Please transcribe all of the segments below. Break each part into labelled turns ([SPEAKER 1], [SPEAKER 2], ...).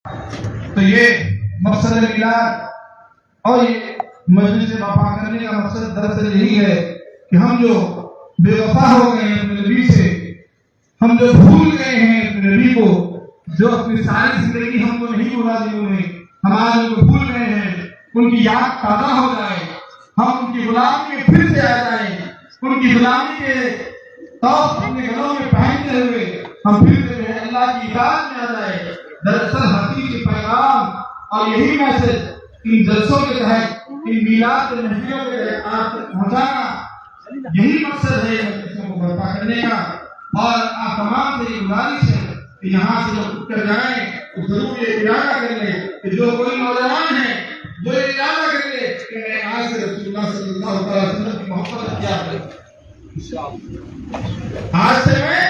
[SPEAKER 1] تو یہ مقصد میلاد اور یہ مجلس وفا کرنے کا مقصد دراصل یہی ہے کہ ہم جو بے وفا ہو گئے ہیں اپنے نبی سے، ہم جو بھول گئے ہیں اپنے نبی کو، جو اپنی ساری زندگی ہم کو نہیں بھولا دی انہیں، ہمارے کو بھول گئے ہیں، ان کی یاد تازہ ہو جائے، ہم ان کی غلامی میں پھر سے آ جائیں، ان کی غلامی کے توف اپنے گلوں میں پہنتے ہوئے ہم پھر سے اللہ کی اطاعت میں آ جائیں۔ دراصل حقیقی پیغام اور یہی میسج ان جلسوں کے تحت، ان میلاد محفلوں کے تحت آپ تک پہنچانا، یہی مقصد ہے مجلسوں کو برپا کرنے کا۔ اور آپ تمام سے یہ گزارش ہے کہ یہاں سے جب اٹھ کر جائیں تو ضرور یہ ارادہ کر لیں کہ جو کوئی نوجوان ہے وہ یہ ارادہ کر لے کہ میں آج سے رسول اللہ صلی اللہ علیہ وسلم کی محبت اختیار کروں، آج سے میں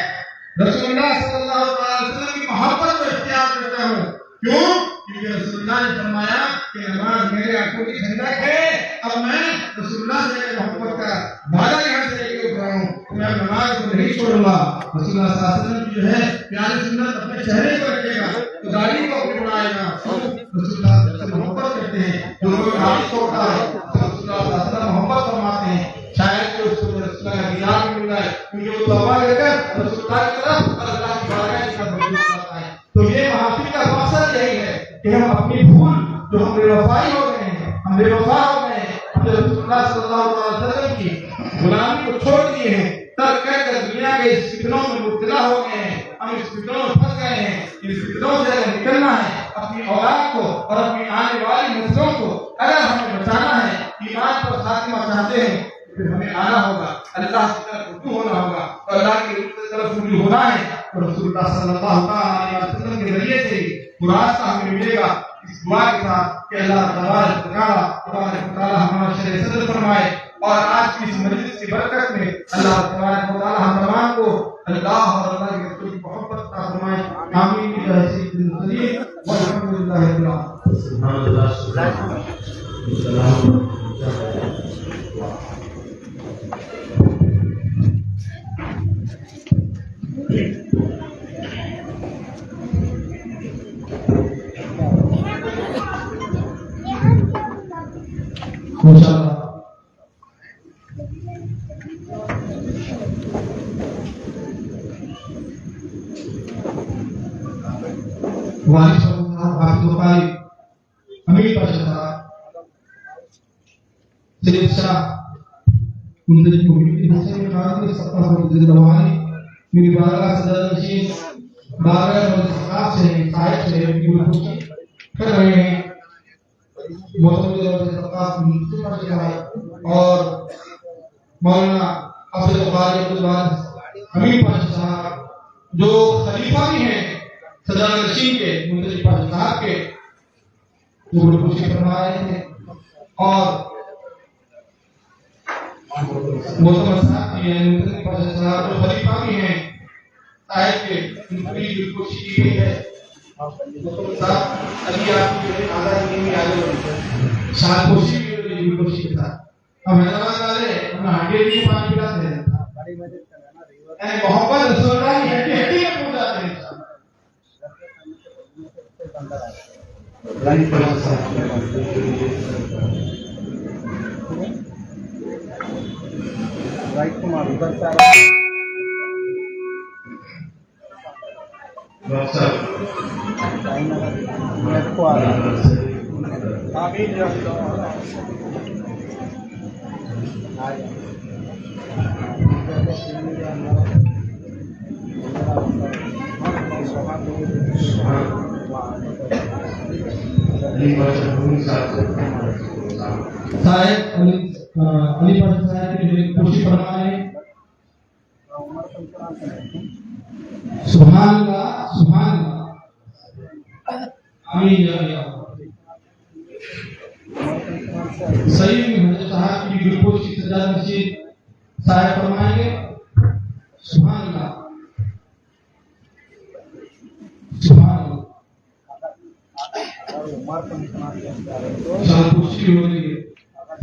[SPEAKER 1] رسول اللہ صلی اللہ علیہ وسلم کی محبت کو اختیار کرتا ہوں۔ کیوں؟ کیونکہ رسول اللہ نے فرمایا کہ نماز میرے آنکھوں کی ٹھنڈک ہے، اب میں رسول اللہ سے محبت کا وعدہ یہاں سے لے کے اٹھ رہا ہوں، میں نماز کو نہیں چھوڑوں گا۔ رسول اللہ صلی اللہ علیہ وسلم کی جو ہے پیاری سنت اپنے چہرے کو رکھے گا تو داڑھی کو اپنے بڑھائے گا۔ رسول اللہ سے محبت کرتے ہیں، جو لوگ داڑھی چھوڑتا ہے رسول اللہ صلی اللہ علیہ وسلم محبت فرماتے ہیں، شاید کہ اس کو رسول اللہ کا دیدار بھی مل جائے، کیونکہ وہ توبہ لے کر رسول اللہ کی طرف اور اللہ کی بارگاہ کی طرف رجوع کرتا ہے۔ تو یہ محافل کا مقصد یہی ہے کہ ہم اپنی بھول، جو ہم بے وفائی ہو گئے ہیں، ہم بے وفا ہو گئے ہیں، ہم نے رسول اللہ صلی اللہ علیہ وسلم کی غلامی کو چھوڑ دیے ہیں، ترک کر کے دنیا کے اس فتنوں میں مبتلا ہو گئے ہیں، ہم اس فتنوں میں پھنس گئے ہیں۔ ان فتنوں سے اگر نکلنا ہے، اپنی اولاد کو اور اپنی آنے والی نسلوں کو اگر ہمیں بچانا ہے، ایمان پر خاتمہ چاہتے ہیں، پھر ہمیں آنا ہوگا، اللہ کی طرف رجوع ہونا ہوگا، اور اللہ کی طرف رجوع ہونا ہے تو رسول اللہ صلی اللہ علیہ وسلم کے ذریعے سے ہی راستہ ہمیں ملے گا۔ اس دعا کے ساتھ کہ اللہ تبارک و تعالی ہمارا شرح صدر فرمائے، اور آج کی اس مجلس کی برکت میں اللہ تبارک و تعالی ہم تمام کو اللہ اور اللہ کے رسول کی محبت عطا فرمائے۔ آمین بجاہ سیدنا النبی والحمدللہ رب العالمین۔ سبحان اللہ سبحان انشاءاللہ والد صاحب حافظ القاری امیر پاشا صاحب سید شاہ منتظر کمیٹی حسین قاضی سپاہ منتظر روحانی میری بارگاہ صدر نشین بارگاہ مجلس سے صاحب سے کی خوشی کر رہے ہیں، اور مولانا حافظ القاری امیر پاشا صاحب جو خلیفہ بھی ہیں صدر نشین کے منتظر پاشا صاحب کے، جو بڑی خوشی فرما رہے تھے، اور محترم صاحب بھی ہیں منتظر پاشا صاحب جو خلیفہ بھی ہیں صاحب کے، ان کی بھی خوشی کی گئی ہے۔ محترم صاحب ابھی آپ کی آزادی میں آگے بڑھتے شاید خوشی بھی خوشی کے ساتھ ہم حیدرآباد والے اپنا ہڈی بھی پانی پلاتے ہیں، محبت رسول اللہ کی ہڈی ہڈی میں پہنچ جاتے ہیں۔
[SPEAKER 2] رائٹ کمار ادھر سے کو آ رہا ہے۔
[SPEAKER 1] علی پاشا صاحب کی خوشی فرما رہے ہیں۔ سبحان اللہ سبحان اللہ آمین یا اللہ۔ صحیح میں حضرت صاحب کی گلوکوز کی سجاد مسجد صاحب فرمائیں گے سبحان اللہ سبحان اللہ۔ شاید خوشی ہو رہی ہے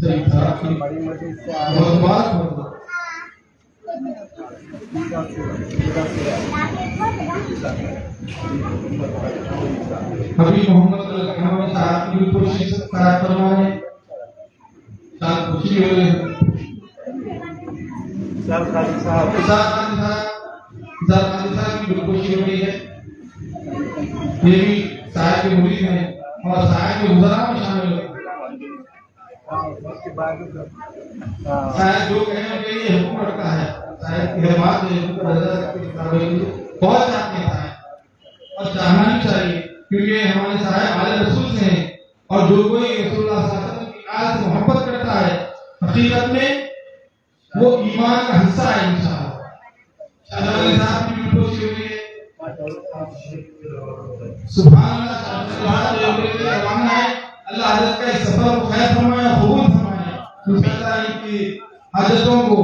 [SPEAKER 1] صحیح صاحب کی بہت بات ابھی محمد الحمد صاحب کی کوشش فرمائے صاحب خوشی ہو رہی ہے
[SPEAKER 2] سر خالد صاحب
[SPEAKER 1] کی خوشی ہو رہی ہے. یہ بھی صاحب کے مرید ہیں اور صاحب کے وزراء میں شامل ہیں. صاحب جو کہنے کے لیے حکم رکھتا ہے صاحب کی خدمات بہت چاہتے ہیں اور چاہنا بھی چاہیے کیونکہ ہمارے صاحب آل رسول سے ہیں اور جو کوئی رسول اللہ صلی اللہ علیہ وسلم کی آل سے محبت کرتا ہے حقیقت میں وہ ایمان کا حصہ ہے انشاءاللہ. شاہجہاں صاحب کی بھی خوشی ہو رہی ہے. سبحان اللہ ہے. اللہ حضرت کا اس سفر کو خیر فرمائے قبول فرمائے. انشاءاللہ ان کی حاجتوں کو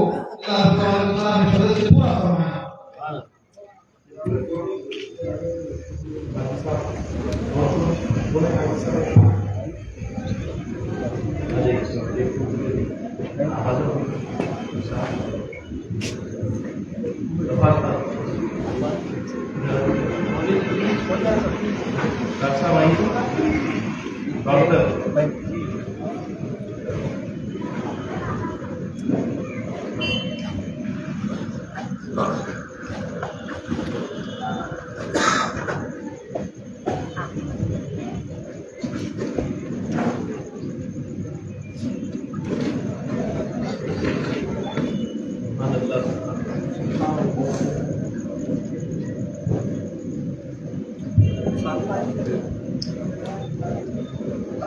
[SPEAKER 1] اللہ تعالیٰ نے فضل سے پورا فرمائے.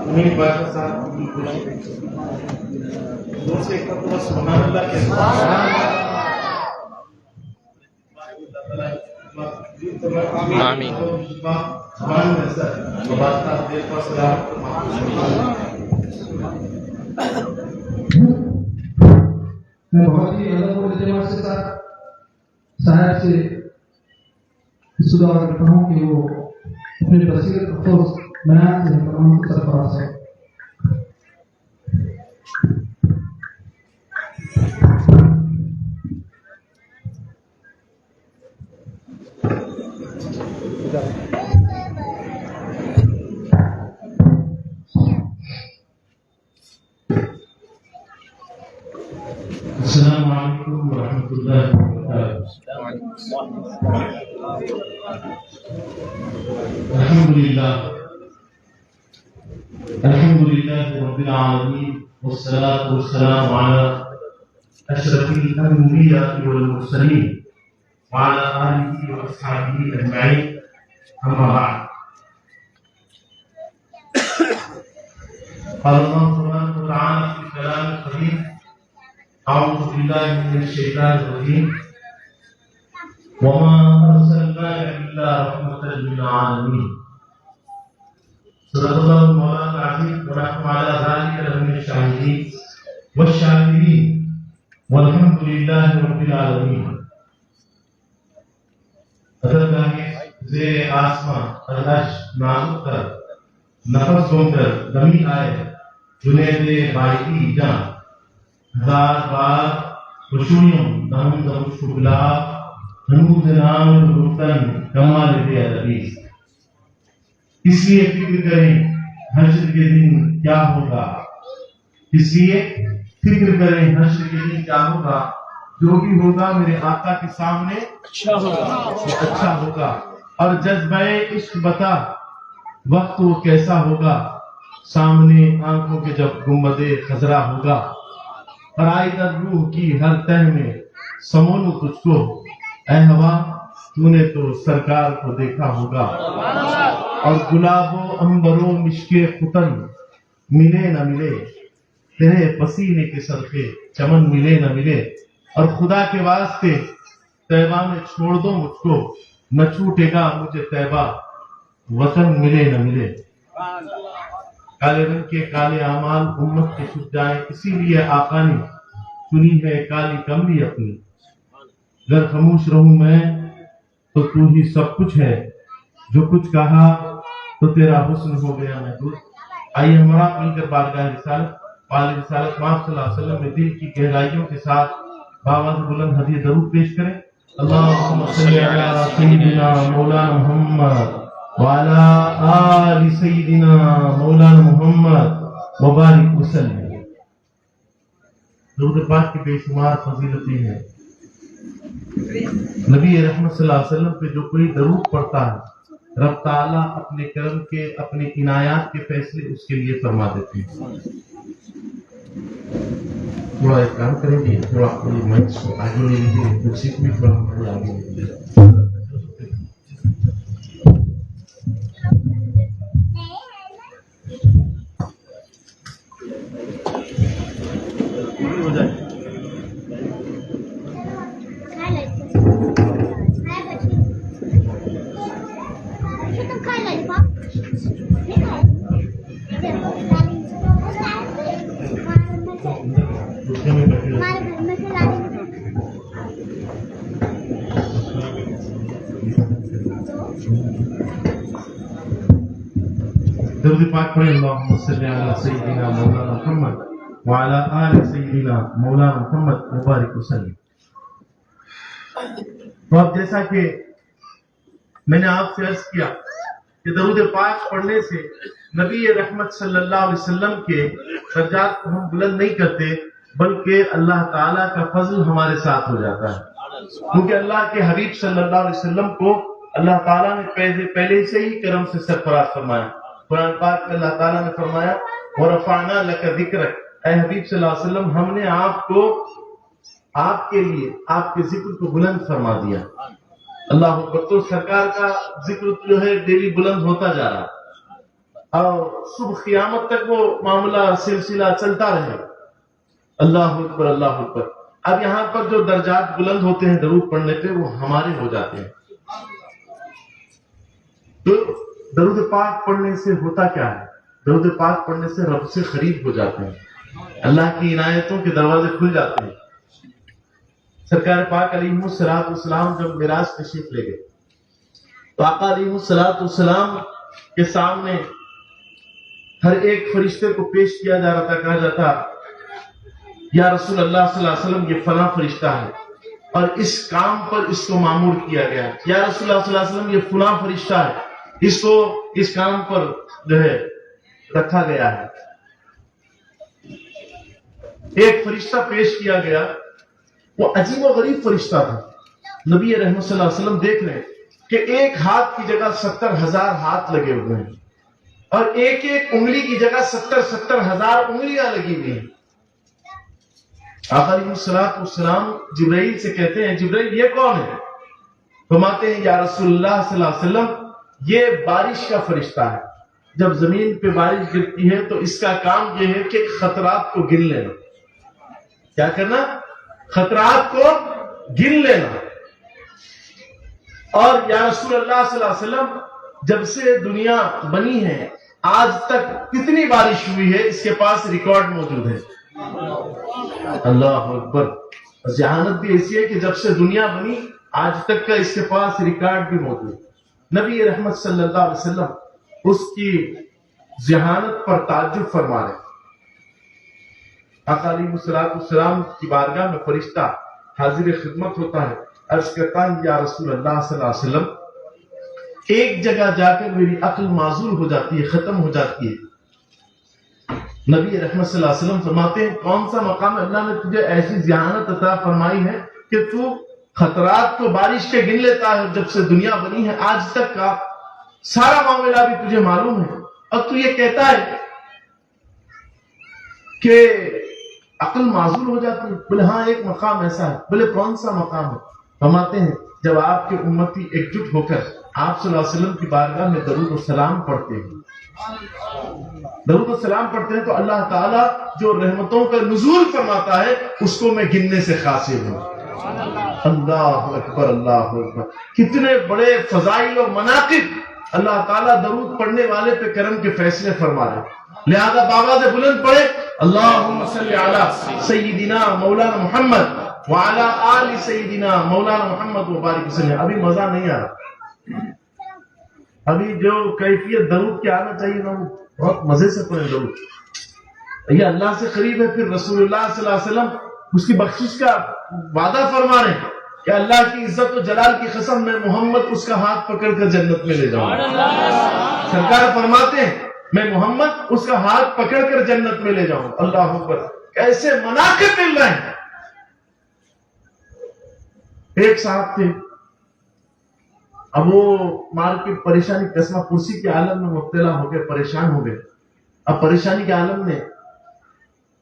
[SPEAKER 3] امین بادشاہ صاحب کی خوشی دور سے ایک مرتبہ سبحان اللہ کے
[SPEAKER 4] آمین.
[SPEAKER 1] میں بہت ہی ادب اور اعتماد کے ساتھ صاحب سے اس دعا کرتا ہوں کہ وہ اپنے بصیرت افسوس بیان سے تمام کو سرفراز ہے.
[SPEAKER 3] السلام علیکم ورحمۃ اللہ وبرکاتہ. الحمد للہ رب العالمین والصلاة والسلام على اشرف الانبیاء والمرسلین وعلى آلہ واصحابہ اجمعین. اما بعد. قال اللہ تبارک وتعالى في كلام القديم أعوذ بالله من الشيطان الرجيم وما أرسلناك إلا رحمة للعالمين. صدق الله مولانا العظيم ونحن على ذلك لمن الشاهدين والشاكرين والحمد لله رب العالمين. اگر زیر آسمان عرش نازک کر نفس گم کر دمی آئے جنید بائی جان ہزار بار خوشیوں دم دم شکلا ہنوز نام رفتن کمال دے ادبیس. اس لیے فکر کریں حشر کے دن کیا ہوگا. اس لیے فکر کریں حشر کے دن کیا ہوگا. جو بھی ہوگا میرے آقا کے سامنے اچھا ہوگا. اور جذبہ عشق بتا وقت وہ کیسا ہوگا. سامنے آنکھوں کے جب گنبد خضرا ہوگا. اور آئی در روح کی ہر تہ میں سمولو تجھ کو. اے ہوا تو نے تو سرکار کو دیکھا ہوگا. اور گلاب و عنبر و مشک ختن ملے نہ ملے تیرے پسینے کے صدقے چمن ملے نہ ملے. اور خدا کے واسطے طیبہ میں چھوڑ دو مجھ کو نہ چھوٹے گا مجھے طیبہ وطن ملے نہ ملے. کالے رنگ کے کالے اعمال امت کے چھپ جائیں اسی لیے آقا نے چنی ہے کالی کملی اپنی. اگر خاموش رہوں میں تو تو ہی سب کچھ ہے. جو کچھ کہا تو تیرا حسن ہو گیا محدود. آئیے ہمارا مل کر بارگاہ رسالت پال رسالت ماں صلی اللہ علیہ وسلم میں دل کی گہرائیوں کے ساتھ باواز بلند ہدیہ درود پیش کریں. اللهم صل على سيدنا مولانا محمد وعلى آل سيدنا مولانا محمد وبارك وسلم. درود پاک کی بے شمار فضیلتیں ہیں. نبی رحمت صلی اللہ علیہ وسلم پہ جو کوئی درود پڑھتا ہے رب تعالیٰ اپنے کرم کے اپنے عنایات کے فیصلے اس کے لیے فرما دیتے ہیں. تھوڑا ایک کام کریں گے، تھوڑا اپنی مائک کو آگے لے لیجیے، کرسی کو بھی تھوڑا ہمارے آگے لے لیجیے. درود پاک پڑھیں. اللہم صلی علی سیدنا مولانا محمد وعلی آل سیدنا مولانا محمد مبارک وسلم. تو اب جیسا کہ میں نے آپ سے عرض کیا کہ درود پاک پڑھنے سے نبی رحمت صلی اللہ علیہ وسلم کے درجات کو ہم بلند نہیں کرتے بلکہ اللہ تعالیٰ کا فضل ہمارے ساتھ ہو جاتا ہے. کیونکہ اللہ کے حبیب صلی اللہ علیہ وسلم کو اللہ تعالیٰ نے پہلے سے ہی کرم سے سرفراز فرمایا. قرآن پاک میں اللہ تعالیٰ نے فرمایا وَرَفَعْنَا لَكَ ذِكْرَكَ، اے حبیب صلی اللہ علیہ وسلم ہم نے آپ کو آپ کے لیے آپ کے ذکر کو بلند فرما دیا. اللہ اکبر. تو سرکار کا ذکر جو ہے ڈیلی بلند ہوتا جا رہا اور صبح قیامت تک وہ معاملہ سلسلہ چلتا رہے. اللہ اکبر اللہ اکبر. اب یہاں پر جو درجات بلند ہوتے ہیں درود پڑھنے پہ وہ ہمارے ہو جاتے ہیں. تو درود پاک پڑھنے سے ہوتا کیا ہے؟ درود پاک پڑھنے سے رب سے قریب ہو جاتے ہیں، اللہ کی عنایتوں کے دروازے کھل جاتے ہیں. سرکار پاک علیہ الصلوۃ والسلام جب معراج تشریف لے گئے تو آقا علیہ الصلوۃ والسلام کے سامنے ہر ایک فرشتے کو پیش کیا جا رہا تھا. کہا جاتا یا رسول اللہ صلی اللہ علیہ وسلم یہ فلاں فرشتہ ہے اور اس کام پر اس کو مامور کیا گیا ہے. یا رسول اللہ صلی اللہ علیہ وسلم یہ فلاں فرشتہ ہے، اس کو اس کام پر جو ہے رکھا گیا ہے. ایک فرشتہ پیش کیا گیا، وہ عجیب و غریب فرشتہ تھا. نبی رحمت صلی اللہ علیہ وسلم دیکھ رہے ہیں کہ ایک ہاتھ کی جگہ 70,000 ہاتھ لگے ہوئے ہیں اور ایک ایک انگلی کی جگہ 70,000 انگلیاں لگی ہوئی ہیں. آقا علیہ الصلوۃ والسلام جبرائیل سے کہتے ہیں جبرائیل یہ کون ہے؟ فرماتے ہیں یا رسول اللہ صلی اللہ علیہ وسلم یہ بارش کا فرشتہ ہے. جب زمین پہ بارش گرتی ہے تو اس کا کام یہ ہے کہ خطرات کو گن لینا. کیا کرنا؟ خطرات کو گن لینا. اور یا رسول اللہ صلی اللہ علیہ وسلم جب سے دنیا بنی ہے آج تک کتنی بارش ہوئی ہے اس کے پاس ریکارڈ موجود ہے. اللہ اکبر. ذہانت بھی ایسی ہے کہ جب سے دنیا بنی آج تک کا اس کے پاس ریکارڈ بھی موجود ہے. نبی رحمت صلی اللہ علیہ وسلم اس کی ذہانت پر تعجب فرما رہے. آقا علیہ الصلوۃ والسلام کی بارگاہ میں فرشتہ حاضر خدمت ہوتا ہے. عرض کرتا ہے یا رسول اللہ صلی اللہ علیہ وسلم ایک جگہ جا کر میری عقل معذور ہو جاتی ہے، ختم ہو جاتی ہے. نبی رحمت صلی اللہ علیہ وسلم فرماتے ہیں کون سا مقام اللہ نے تجھے ایسی ذہانت عطا فرمائی ہے کہ تو خطرات کو بارش کے گن لیتا ہے. جب سے دنیا بنی ہے آج تک کا سارا معاملہ بھی تجھے معلوم ہے اور تو یہ کہتا ہے کہ عقل معذور ہو جاتی ہے. بولے ہاں ایک مقام ایسا ہے. بولے کون سا مقام ہے؟ فرماتے ہیں جب آپ کے امتی ایک جٹ ہو کر آپ صلی اللہ علیہ وسلم کی بارگاہ میں درود و سلام پڑھتے ہیں، درود و سلام پڑھتے ہیں تو اللہ تعالیٰ جو رحمتوں کا نزول فرماتا ہے اس کو میں گننے سے قاصر ہوں. اللہ اکبر اللہ اکبر. کتنے بڑے فضائل و مناقب اللہ تعالیٰ درود پڑھنے والے پہ کرم کے فیصلے فرما رہے. لہذا بابا سے بلند پڑھے اللہم صلی علی سیدنا مولانا محمد وعلی آل سیدنا مولانا محمد وبارک وسلم. ابھی مزہ نہیں آ رہا. ابھی جو کیفیت درود کی آنا چاہیے نا وہ بہت مزے سے پڑھیں درود. یہ اللہ سے قریب ہے. پھر رسول اللہ صلی اللہ علیہ وسلم اس کی بخشش کا وعدہ فرما رہے ہیں کہ اللہ کی عزت و جلال کی قسم میں محمد اس کا ہاتھ پکڑ کر جنت میں لے جاؤں گا. سرکار فرماتے ہیں میں محمد اس کا ہاتھ پکڑ کر جنت میں لے جاؤں. اللہ اکبر. کیسے مناقب مل رہے ہیں. ایک صاحب تھے, اب وہ مار کی پریشانی قسمہ پرسی کے عالم میں مبتلا ہو گئے, پریشان ہو گئے. اب پریشانی کے عالم میں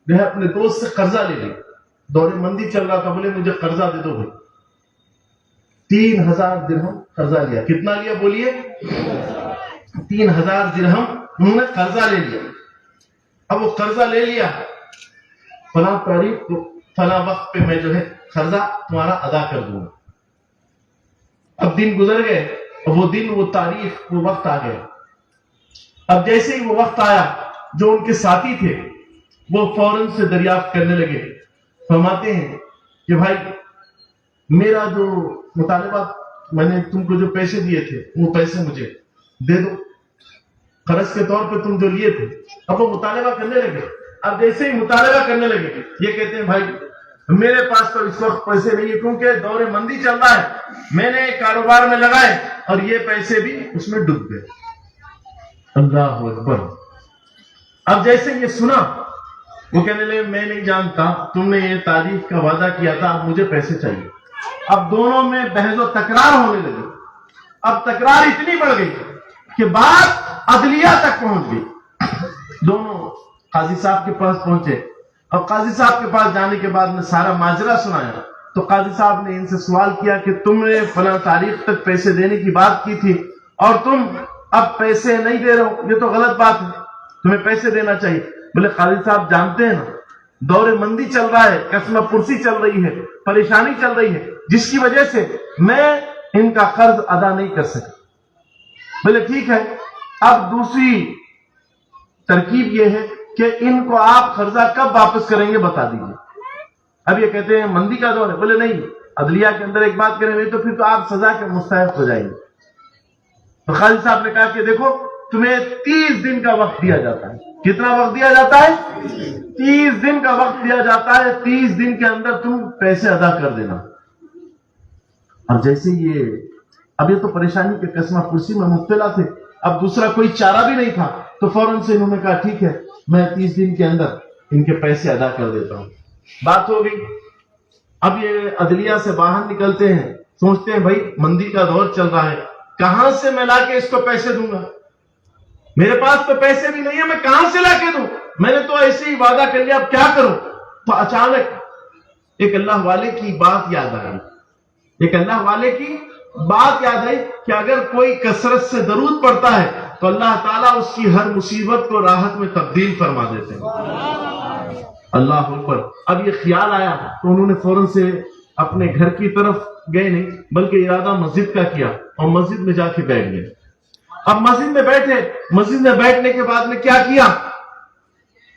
[SPEAKER 3] جو ہے اپنے دوست سے قرضہ لے لی. دور مندی چل رہا تھا, بولے مجھے قرضہ دے دو بھائی. 3000 درہم قرضہ لیا. کتنا لیا بولیے؟ 3000 درہم انہوں نے قرضہ لے لیا. اب وہ قرضہ لے لیا, فلاں تاریخ کو فلاں وقت پہ میں جو ہے قرضہ تمہارا ادا کر دوں گا. اب دن گزر گئے, وہ دن, وہ تاریخ, وہ وقت آ گیا. اب جیسے ہی وہ وقت آیا, جو ان کے ساتھی تھے وہ فوراً سے دریافت کرنے لگے. فرماتے ہیں کہ بھائی میرا جو مطالبہ, میں نے تم کو جو پیسے دیے تھے وہ پیسے مجھے دے دو, قرض کے طور پہ تم جو لیے تھے. اب وہ مطالبہ کرنے لگے. اب جیسے ہی مطالبہ کرنے لگے, یہ کہتے ہیں بھائی میرے پاس تو اس وقت پیسے نہیں ہے کیونکہ دور مندی چل رہا ہے, میں نے کاروبار میں لگائے اور یہ پیسے بھی اس میں ڈوب گئے. اللہ اکبر. اب جیسے یہ سنا, وہ کہنے لگے میں نہیں جانتا, تم نے یہ تاریخ کا وعدہ کیا تھا, اب مجھے پیسے چاہیے. اب دونوں میں بحث و تکرار ہونے لگی. اب تکرار اتنی بڑھ گئی کہ بات عدلیہ تک پہنچ گئی. دونوں قاضی صاحب کے پاس پہنچے. اب قاضی صاحب کے پاس جانے کے بعد میں سارا ماجرا سنایا تو قاضی صاحب نے ان سے سوال کیا کہ تم نے فلاں تاریخ تک پیسے دینے کی بات کی تھی اور تم اب پیسے نہیں دے رہے ہو, یہ تو غلط بات ہے, تمہیں پیسے دینا چاہیے. بولے قاضی صاحب جانتے ہیں نا دور مندی چل رہا ہے, قسمہ پرسی چل رہی ہے, پریشانی چل رہی ہے, جس کی وجہ سے میں ان کا قرض ادا نہیں کر سکا. بولے ٹھیک ہے, اب دوسری ترکیب یہ ہے کہ ان کو آپ قرضہ کب واپس کریں گے بتا دیجیے. اب یہ کہتے ہیں مندی کا دور ہے. بولے نہیں, عدلیہ کے اندر ایک بات کریں گے تو پھر تو آپ سزا کے مستحق ہو جائیں گے. تو قاضی صاحب نے کہا کہ دیکھو تمہیں 30 دن کا وقت دیا جاتا ہے. کتنا وقت دیا جاتا ہے؟ 30 دن کا وقت دیا جاتا ہے. 30 دن کے اندر تم پیسے ادا کر دینا. اب جیسے اب یہ تو پریشانی کے قسمہ پرسی میں مبتلا تھے, اب دوسرا کوئی چارہ بھی نہیں تھا, تو فوراً سے انہوں نے کہا ٹھیک ہے میں 30 دن کے اندر ان کے پیسے ادا کر دیتا ہوں. بات ہو گئی. اب یہ عدلیہ سے باہر نکلتے ہیں, سوچتے ہیں بھائی مندی کا دور چل رہا ہے, کہاں سے میں لا کے اس کو پیسے دوں گا, میرے پاس تو پیسے بھی نہیں ہے, میں کہاں سے لا کے دوں, میں نے تو ایسے ہی وعدہ کر لیا, اب کیا کروں. تو اچانک ایک اللہ والے کی بات یاد آئی. ایک اللہ والے کی بات یاد آئی کہ اگر کوئی کثرت سے درود پڑھتا ہے تو اللہ تعالیٰ اس کی ہر مصیبت کو راحت میں تبدیل فرما دیتے ہیں. اللہ اکبر. اب یہ خیال آیا تو انہوں نے فوراً سے اپنے گھر کی طرف گئے نہیں بلکہ ارادہ مسجد کا کیا اور مسجد میں جا کے بیٹھ گئے. اب مسجد میں بیٹھے, مسجد میں بیٹھنے کے بعد میں کیا کیا,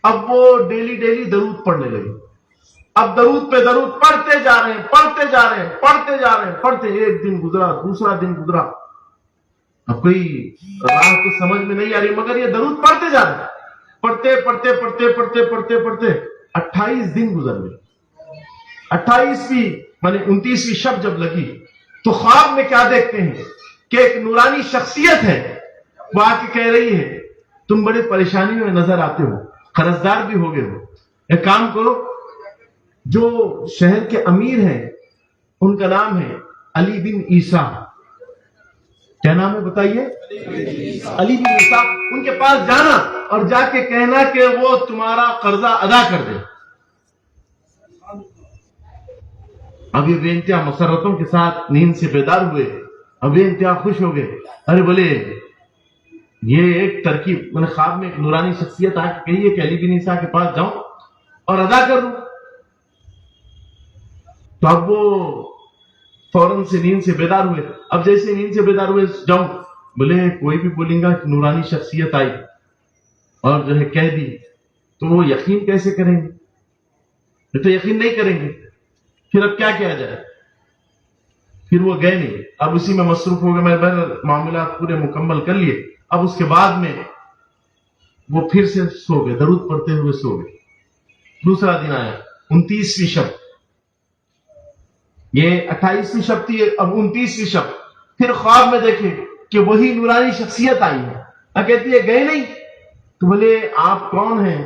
[SPEAKER 3] اب وہ ڈیلی درود پڑھنے لگے. اب درود پہ درود پڑھتے جا رہے ہیں. ایک دن گزرا, دوسرا دن گزرا, اب کوئی راہ تو سمجھ میں نہیں آ رہی مگر یہ درود پڑھتے جا رہے ہیں. پڑھتے 28 دن گزر گئے. 29ویں شب جب لگی تو خواب میں کیا دیکھتے ہیں کہ ایک نورانی شخصیت ہے, وہ آ کے کہہ رہی ہے تم بڑے پریشانی میں نظر آتے ہو, قرضدار بھی ہو گئے ہو, ایک کام کرو, جو شہر کے امیر ہیں ان کا نام ہے علی بن عیسیٰ. کیا نام ہے بتائیے؟ علی بن عیسیٰ. ان کے پاس جانا اور جا کے کہنا کہ وہ تمہارا قرضہ ادا کر دے. اب یہ بے انتہا مسرتوں کے ساتھ نیند سے بیدار ہوئے, اب بے انتہا خوش ہو گئے. ارے بولے یہ ایک ترکیب, میں نے خواب میں ایک نورانی شخصیت آ کے کہی ہے کہ علی بن عیسیٰ کے پاس جاؤں اور ادا کر لوں. تو اب وہ فوراً سے نیند سے بیدار ہوئے. اب جیسے نیند سے بیدار ہوئے جاؤں, بولے کوئی بھی بولیں گا کہ نورانی شخصیت آئی اور جو ہے کہہ دی تو وہ یقین کیسے کریں گے, یہ تو یقین نہیں کریں گے. پھر اب کیا کیا جائے, پھر وہ گئے نہیں. اب اسی میں مصروف ہو گئے, میں معاملات پورے مکمل کر لیے. اب اس کے بعد میں وہ پھر سے سو گئے, درود پڑھتے ہوئے سو گئے. دوسرا دن آیا, 29ویں شب. یہ 28ویں شب تھی، اب 29ویں شب پھر خواب میں دیکھے کہ وہی نورانی شخصیت آئی ہے، کہتی ہے گئے نہیں؟ تو بولے آپ کون ہیں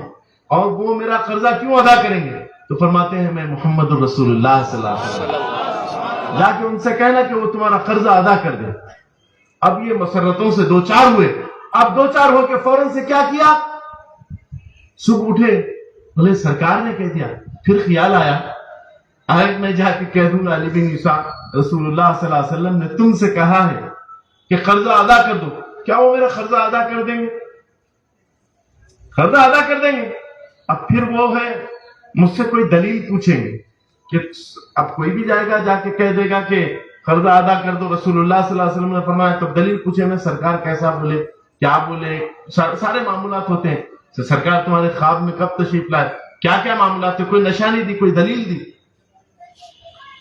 [SPEAKER 3] اور وہ میرا قرضہ کیوں ادا کریں گے؟ تو فرماتے ہیں میں محمد الرسول اللہ صلی اللہ علیہ وسلم، جا کے ان سے کہنا کہ وہ تمہارا قرضہ ادا کر دے۔ اب یہ مسرتوں سے دو چار ہوئے، اب دو چار ہو کے فوراً سے کیا کیا؟ صبح اٹھے، بولے سرکار نے کہہ دیا۔ پھر خیال آیا آج میں جا کے کہہ دوں گا علی بن عیسیٰ رسول اللہ صلی اللہ علیہ وسلم نے تم سے کہا ہے کہ قرضہ ادا کر دو، کیا وہ میرا قرضہ ادا کر دیں گے؟ قرضہ ادا کر دیں گے؟ اب پھر وہ ہے مجھ سے کوئی دلیل پوچھیں گے کہ اب کوئی بھی جائے گا جا کے کہہ دے گا کہ قرضہ ادا کر دو، رسول اللہ صلی اللہ علیہ وسلم نے فرمایا، تو دلیل پوچھیں میں سرکار کیسا بولے، کیا بولے، سارے معاملات ہوتے ہیں۔ تو سرکار تمہارے خواب میں کب تشریف لائے، کیا کیا معاملات ہے، کوئی نشانی دی، کوئی دلیل دی؟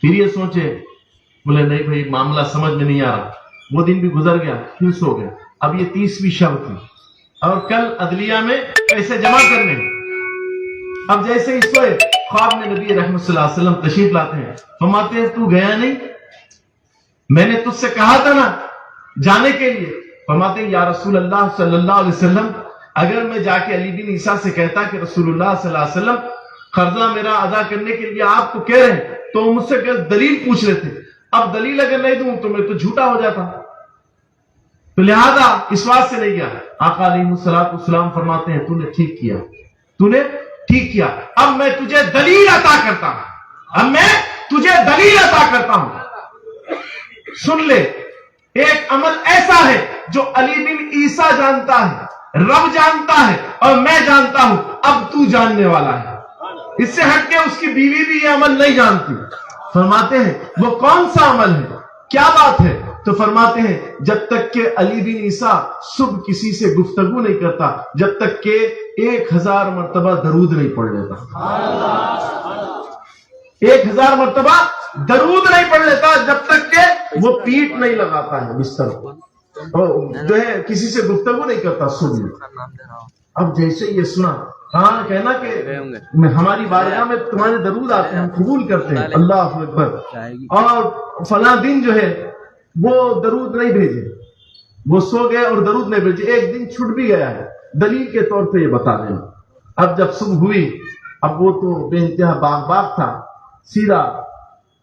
[SPEAKER 3] پھر یہ سوچے، بولے نہیں بھائی معاملہ سمجھ میں نہیں آ رہا۔ وہ دن بھی گزر گیا، پھر سو گئے۔ اب یہ 30ویں شب تھی اور کل عدلیہ میں پیسے جمع کرنے۔ اب جیسے ہی سوئے خواب میں نبی رحمت صلی اللہ علیہ وسلم تشریف لاتے ہیں، فرماتے ہیں تو گیا نہیں؟ میں نے تجھ سے کہا تھا نا جانے کے لیے۔ فرماتے ہیں یا رسول اللہ صلی اللہ علیہ وسلم، اگر میں جا کے علی بن عیسیٰ سے کہتا کہ رسول اللہ صلی اللہ علیہ وسلم قرضہ میرا ادا کرنے کے لیے آپ کو کہہ رہے ہیں، تو وہ مجھ سے دلیل پوچھ رہے تھے، اب دلیل اگر نہیں دوں تو میں تو جھوٹا ہو جاتا، تو لہذا اس بات سے نہیں گیا۔ آقا علیہ الصلوۃ والسلام فرماتے ہیں تو نے ٹھیک کیا، تو نے ٹھیک کیا، اب میں تجھے دلیل عطا کرتا ہوں، اب میں تجھے دلیل عطا کرتا ہوں۔ سن لے، ایک عمل ایسا ہے جو علی بن عیسیٰ جانتا ہے، رب جانتا ہے اور میں جانتا ہوں، اب تو جاننے والا ہے۔ اس سے ہٹ کے اس کی بیوی بھی یہ عمل نہیں جانتی۔ فرماتے ہیں وہ کون سا عمل ہے، کیا بات ہے؟ تو فرماتے ہیں جب تک کہ علی بن عیسیٰ صبح کسی سے گفتگو نہیں کرتا، جب تک کہ 1000 مرتبہ درود نہیں پڑھ لیتا، 1000 مرتبہ درود نہیں پڑھ لیتا، جب تک کہ وہ پیٹ نہیں لگاتا ہے بستر کو، جو ہے کسی سے گفتگو نہیں کرتا صبح میں۔ اب جیسے یہ سنا، ہاں کہنا کہ ہماری بارگاہ میں تمہارے درود آتے ہیں، ہم قبول کرتے ہیں، اللہ اکبر، اور فلاں دن جو ہے وہ درود نہیں بھیجے، وہ سو گئے اور درود نہیں بھیجے، ایک دن چھوٹ بھی گیا ہے، دلیل کے طور پہ یہ بتا دینا۔ اب جب صبح ہوئی، اب وہ تو بے انتہا باغ تھا، سیدھا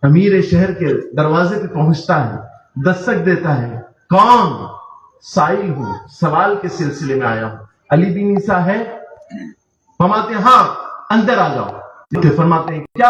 [SPEAKER 3] امیر شہر کے دروازے پہ پہنچتا ہے، دستک دیتا ہے، کون؟ سائل ہوں، سوال کے سلسلے میں آیا ہوں، علی بن عیسیٰ ہے؟ فرماتے ہیں ہاں اندر آ جاؤ۔ فرماتے ہیں کیا